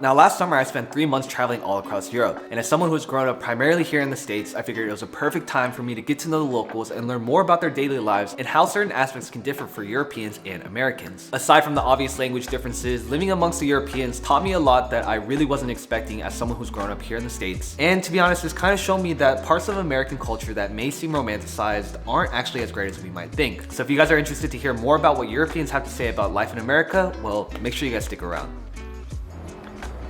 Now last summer I spent 3 months traveling all across Europe, and as someone who's grown up primarily here in the States, I figured it was a perfect time for me to get to know the locals and learn more about their daily lives and how certain aspects can differ for Europeans and Americans. Aside from the obvious language differences, living amongst the Europeans taught me a lot that I really wasn't expecting as someone who's grown up here in the States. And to be honest, this kind of showed me that parts of American culture that may seem romanticized aren't actually as great as we might think. So if you guys are interested to hear more about what Europeans have to say about life in America, well, make sure you guys stick around.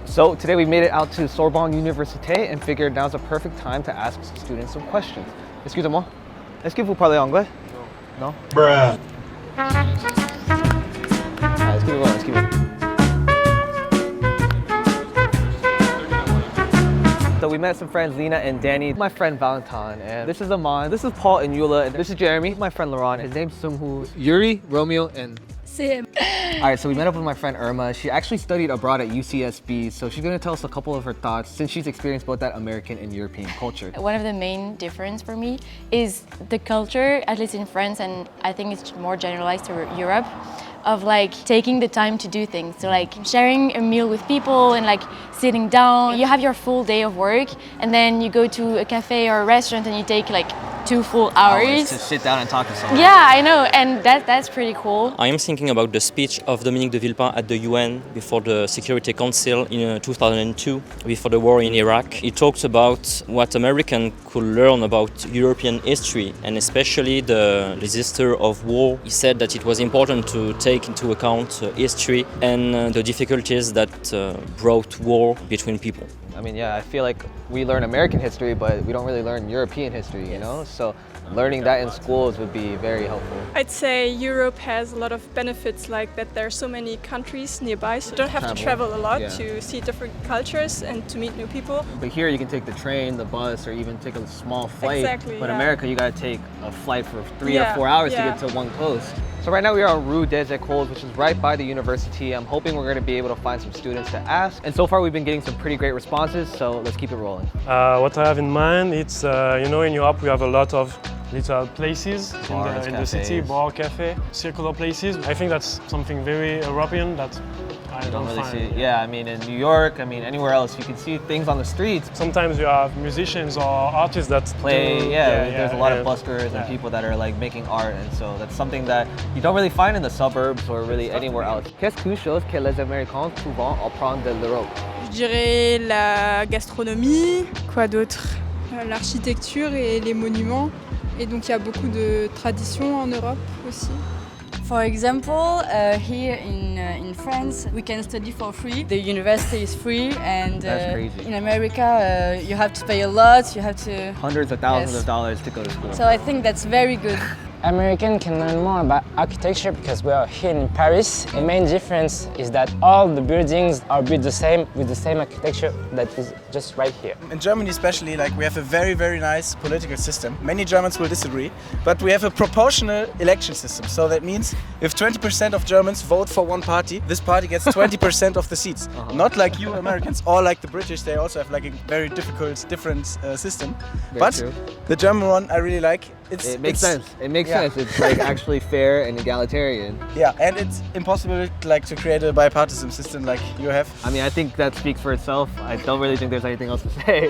So today we made it out to Sorbonne Université and figured now's a perfect time to ask students some questions. Excusez-moi, est-ce que vous parlez anglais? No. No? Bruh. Excuse-moi. So we met some friends, Lena and Danny, my friend Valentine, and this is Aman, this is Paul and Yula, and this is Jeremy, my friend Laurent. His name's Sungwoo, Yuri, Romeo, and Sim. Alright, so we met up with my friend Irma. She actually studied abroad at UCSB, so she's gonna tell us a couple of her thoughts since she's experienced both that American and European culture. One of the main difference for me is the culture, at least in France, and I think it's more generalized to Europe, of like taking the time to do things. So like sharing a meal with people and like sitting down. You have your full day of work and then you go to a cafe or a restaurant and you take like 2 full hours to sit down and talk to someone. Yeah, I know, and that's pretty cool. I am thinking about the speech of Dominique de Villepin at the UN before the Security Council in 2002, before the war in Iraq. He talked about what Americans could learn about European history and especially the disaster of war. He said that it was important to take into account history and the difficulties that brought war between people. I mean, yeah, I feel like we learn American history, but we don't really learn European history, you know? So learning that in schools would be very helpful. I'd say Europe has a lot of benefits, like that there are so many countries nearby, so you don't have to travel a lot to see different cultures and to meet new people. But here you can take the train, the bus, or even take a small flight. Exactly, but yeah. America, you gotta take a flight for 3 or 4 hours to get to one coast. So right now we are on Rue des Écoles, which is right by the university. I'm hoping we're gonna be able to find some students to ask. And so far we've been getting some pretty great responses, so let's keep it rolling. What I have in mind, it's, you know, in Europe we have a lot of little places in the city, bar, cafe, circular places. I think that's something very European that I don't really find. see. Yeah, I mean in New York, I mean anywhere else, you can see things on the streets. Sometimes you have musicians or artists that play. There's a lot of buskers and people that are like making art, and so that's something that you don't really find in the suburbs or really anywhere else. Qu'est-ce chose que les Américains pouvant apprendre de l'Europe? Je dirais la gastronomie, quoi d'autre? L'architecture et les monuments. Et donc il y a beaucoup de traditions en Europe aussi. For example, here in France, we can study for free. The university is free, and in America, you have to pay a lot. You have to hundreds of thousands of dollars to go to school. So I think that's very good. Americans can learn more about architecture because we are here in Paris. The main difference is that all the buildings are built the same with the same architecture that is just right here. In Germany especially, like we have a very, very nice political system. Many Germans will disagree, but we have a proportional election system. So that means if 20% of Germans vote for one party, this party gets 20% of the seats. Not like you Americans or like the British, they also have like a very different system. But the German one I really like. It makes sense. It makes sense. It's like actually fair and egalitarian. Yeah, and it's impossible like to create a bipartisan system like you have. I mean, I think that speaks for itself. I don't really think there's anything else to say.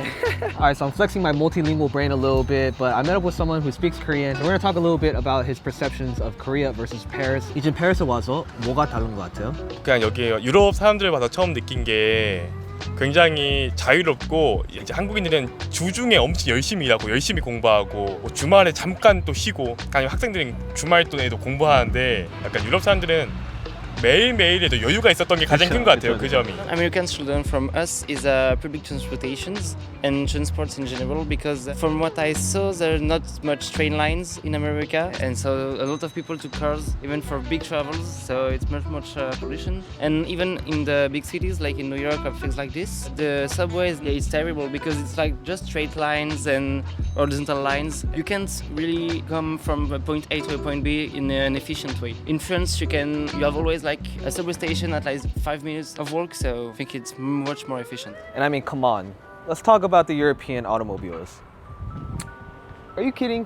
All right, so I'm flexing my multilingual brain a little bit, but I met up with someone who speaks Korean. So we're gonna talk a little bit about his perceptions of Korea versus Paris. 이제 페리스에 와서 뭐가 다른 것 같아요? 그냥 여기 유럽 사람들 봐서 처음 느낀 게 굉장히 자유롭고 이제 한국인들은 주중에 엄청 열심히 일하고 열심히 공부하고 뭐 주말에 잠깐 또 쉬고 아니면 학생들은 주말 또에도 공부하는데 약간 유럽 사람들은 매일매일에도 여유가 있었던 게 가장 큰 것 같아요. 그 점이. Americans should learn from us is public transportations and transports in general because from what I saw there are not much train lines in America and so a lot of people took cars even for big travels so it's much pollution and even in the big cities like in New York or things like this the subways it's terrible because it's like just straight lines and horizontal lines. You can't really come from point A to a point B in an efficient way. In France you have always like a subway station at like 5 minutes of walk, so I think it's much more efficient. And I mean, come on. Let's talk about the European automobiles. Are you kidding?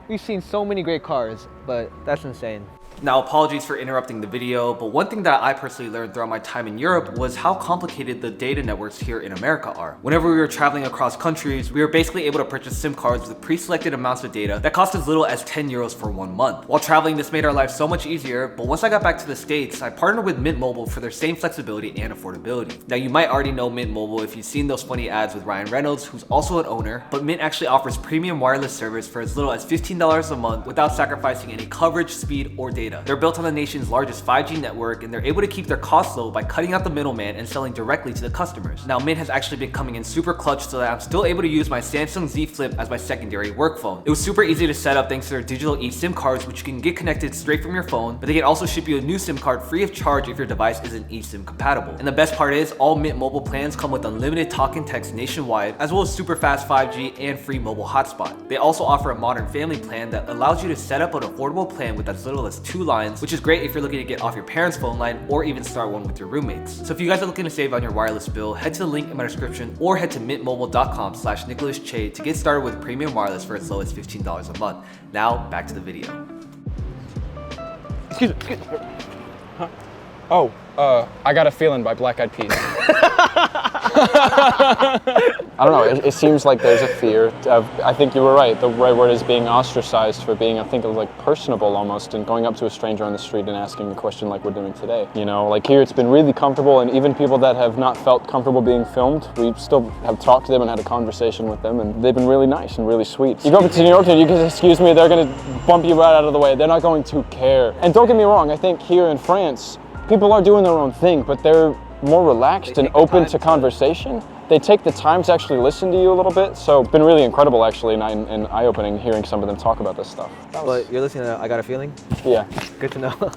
We've seen so many great cars, but that's insane. Now, apologies for interrupting the video, but one thing that I personally learned throughout my time in Europe was how complicated the data networks here in America are. Whenever we were traveling across countries, we were basically able to purchase SIM cards with pre-selected amounts of data that cost as little as 10 euros for 1 month. While traveling, this made our life so much easier, but once I got back to the States, I partnered with Mint Mobile for their same flexibility and affordability. Now, you might already know Mint Mobile if you've seen those funny ads with Ryan Reynolds, who's also an owner, but Mint actually offers premium wireless service for as little as $15 a month without sacrificing any coverage, speed, or data. They're built on the nation's largest 5G network, and they're able to keep their costs low by cutting out the middleman and selling directly to the customers. Now, Mint has actually been coming in super clutch so that I'm still able to use my Samsung Z Flip as my secondary work phone. It was super easy to set up thanks to their digital eSIM cards, which you can get connected straight from your phone, but they can also ship you a new SIM card free of charge if your device isn't eSIM compatible. And the best part is, all Mint Mobile plans come with unlimited talk and text nationwide, as well as super fast 5G and free mobile hotspot. They also offer a modern family plan that allows you to set up an affordable plan with as little as 2 lines, which is great if you're looking to get off your parents' phone line or even start one with your roommates. So if you guys are looking to save on your wireless bill, head to the link in my description or head to mintmobile.com/NicolasChae to get started with premium wireless for as low as $15 a month. Now, back to the video. Excuse me. Huh? Oh, I Got a Feeling by Black Eyed Peas. I don't know, it seems like there's a fear of, I think you were right, the right word is being ostracized for being, I think, like personable almost, and going up to a stranger on the street and asking a question like we're doing today. You know, like here it's been really comfortable, and even people that have not felt comfortable being filmed, we still have talked to them and had a conversation with them, and they've been really nice and really sweet. You go up to New York and you can, excuse me, they're gonna bump you right out of the way. They're not going to care. And don't get me wrong, I think here in France, people are doing their own thing, but they're more relaxed and open to conversation. They take the time to actually listen to you a little bit, so it's been really incredible actually and eye-opening hearing some of them talk about this stuff. But you're listening to I Got a Feeling? Yeah. Good to know. All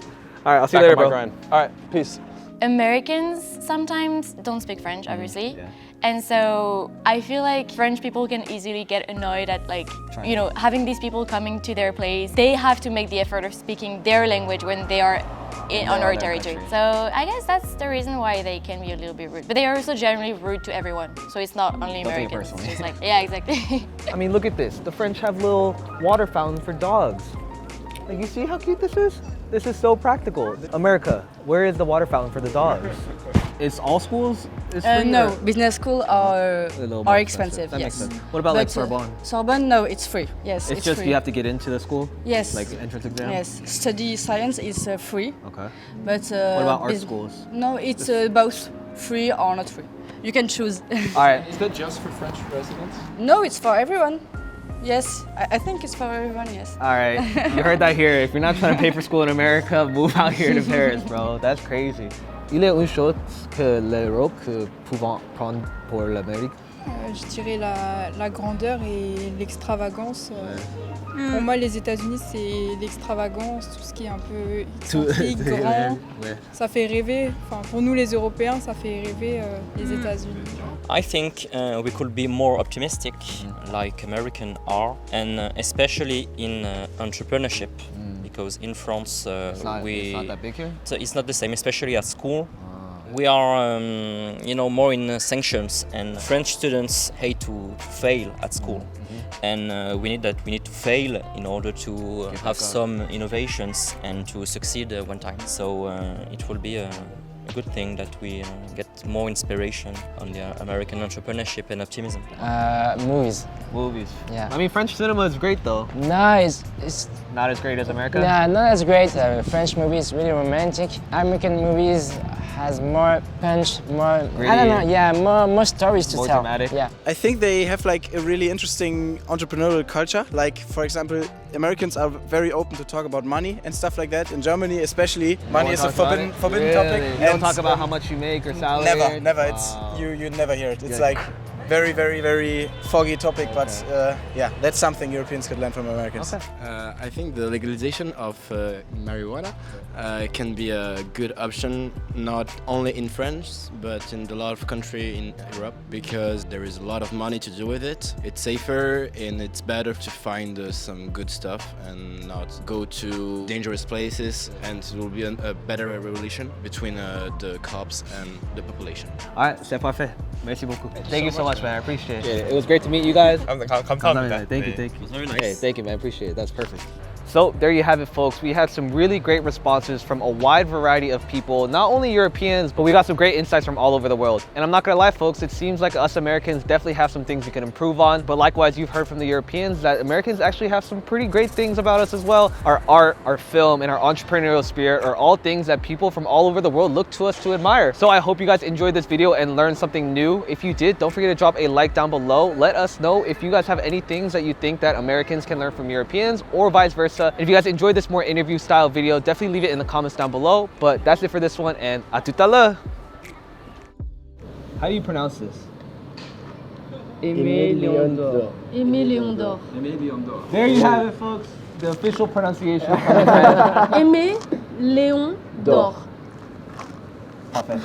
right, I'll see you later, bro. All right, peace. Americans sometimes don't speak French, obviously. And so I feel like French people can easily get annoyed at, like, you know, having these people coming to their place. They have to make the effort of speaking their language when they are on our territory. So I guess that's the reason why they can be a little bit rude. But they are also generally rude to everyone. So it's not only Americans. It's like, yeah, exactly. I mean, look at this. The French have little water fountains for dogs. Like, you see how cute this is? This is so practical. America, where is the water fountain for the dogs? Is all schools free? No, business school are expensive. That yes. makes sense. What about like Sorbonne? Sorbonne, no, it's free. Yes, it's just free. you have to get into the school? Yes. Like entrance exam? Yes. Study science is free. Okay. But what about art schools? No, it's both free or not free. You can choose. All right. Is that just for French residents? No, it's for everyone. Yes, I think it's for everyone, yes. All right, you heard that here. If you're not trying to pay for school in America, move out here to Paris, bro. That's crazy. Il est une chose que l'Europe pouvant prendre pour l'Amérique. Je dirais la grandeur et l'extravagance. Pour moi, les États-Unis, c'est l'extravagance, tout ce qui est un peu excentrique, grand. Ça fait rêver. Enfin, pour nous, les Européens, ça fait rêver les États-Unis. I think we could be more optimistic, like Americans are, and especially in entrepreneurship, because in France it's not that big here? So it's not the same, especially at school. We are, you know, more in sanctions, and French students hate to fail at school, and we need to fail in order to have some innovations and to succeed one time. So it will be a good thing that we get more inspiration on the American entrepreneurship and optimism. Movies. Movies. Yeah. I mean, French cinema is great though. No, it's not as great as America. Yeah, not as great. French movies really romantic. American movies has more punch, more really? I don't know. Yeah, more stories to more tell. Dramatic. Yeah. I think they have like a really interesting entrepreneurial culture. Like, for example, Americans are very open to talk about money and stuff like that. In Germany, especially, money is a forbidden topic. You don't talk about how much you make or salary. Never. It's you never hear it. It's like very, very, very foggy topic. But yeah, that's something Europeans could learn from Americans. Okay. I think the legalization of marijuana can be a good option, not only in France, but in a lot of countries in Europe, because there is a lot of money to do with it. It's safer and it's better to find some good stuff and not go to dangerous places, and it will be a better relation between the cops and the population. All right, c'est parfait. Merci beaucoup. Thank you so much, man. I appreciate it. It was great to meet you guys. 감사합니다. Thank you. It was very nice. Hey, thank you, man. I appreciate it. That's perfect. So there you have it, folks. We had some really great responses from a wide variety of people, not only Europeans, but we got some great insights from all over the world. And I'm not gonna lie, folks, it seems like us Americans definitely have some things we can improve on, but likewise, you've heard from the Europeans that Americans actually have some pretty great things about us as well. Our art, our film, and our entrepreneurial spirit are all things that people from all over the world look to us to admire. So I hope you guys enjoyed this video and learned something new. If you did, don't forget to drop a like down below. Let us know if you guys have any things that you think that Americans can learn from Europeans or vice versa. And if you guys enjoyed this more interview style video, definitely leave it in the comments down below. But that's it for this one, and à tout à l'heure. How do you pronounce this? Aimé Léon d'Or. There you have it, folks. The official pronunciation. Aimé Léon d'Or. Parfait.